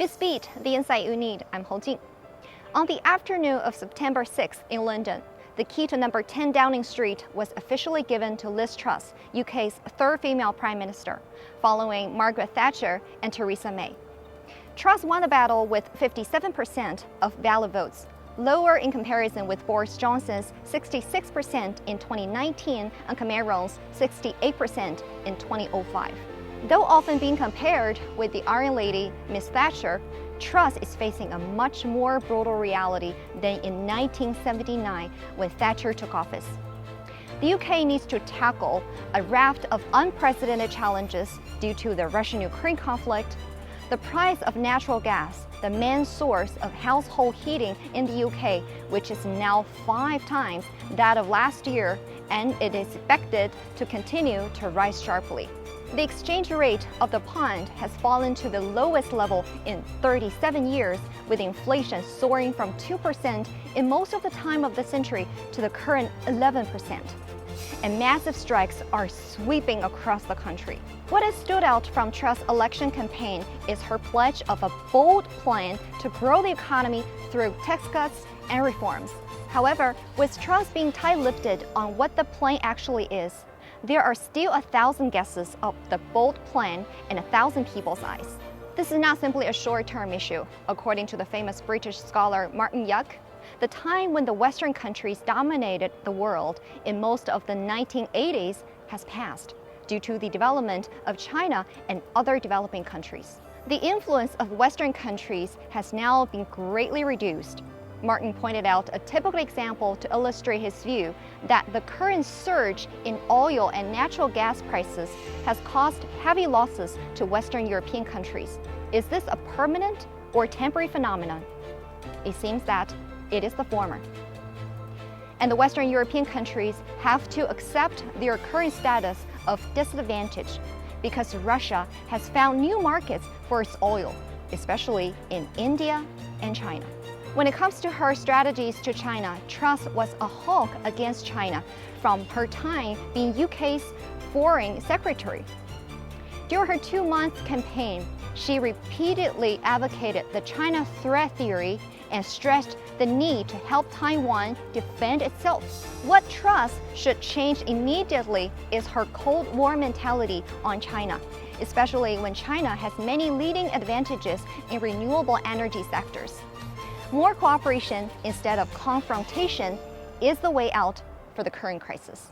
Speed, the insight you need. I'm Jing. On the afternoon of September 6th in London, the key to number 10 Downing Street was officially given to Liz Truss, UK's third female Prime Minister, following Margaret Thatcher and Theresa May. Truss won the battle with 57% of valid votes, lower in comparison with Boris Johnson's 66% in 2019 and Cameron's 68% in 2005. Though often being compared with the Iron Lady, Miss Thatcher, Truss is facing a much more brutal reality than in 1979 when Thatcher took office. The UK needs to tackle a raft of unprecedented challenges due to the Russian-Ukraine conflict, the price of natural gas, the main source of household heating in the UK, which is now 5 times that of last year, and it is expected to continue to rise sharply. The exchange rate of the pound has fallen to the lowest level in 37 years, with inflation soaring from 2% in most of the time of the century to the current 11%. And massive strikes are sweeping across the country. What has stood out from Truss' election campaign is her pledge of a bold plan to grow the economy through tax cuts and reforms. However, with Truss being tight-lipped on what the plan actually is, there are still 1,000 guesses of the bold plan in 1,000 people's eyes. This is not simply a short-term issue. According to the famous British scholar Martin Yuck, the time when the Western countries dominated the world in most of the 1980s has passed due to the development of China and other developing countries. The influence of Western countries has now been greatly reduced. Martin pointed out a typical example to illustrate his view that the current surge in oil and natural gas prices has caused heavy losses to Western European countries. Is this a permanent or temporary phenomenon? It seems that it is the former. And the Western European countries have to accept their current status of disadvantage because Russia has found new markets for its oil, especially in India and China. When it comes to her strategies to China, Truss was a hawk against China from her time being UK's foreign secretary. During her 2-month campaign, she repeatedly advocated the China threat theory and stressed the need to help Taiwan defend itself. What Truss should change immediately is her Cold War mentality on China, especially when China has many leading advantages in renewable energy sectors. More cooperation instead of confrontation is the way out for the current crisis.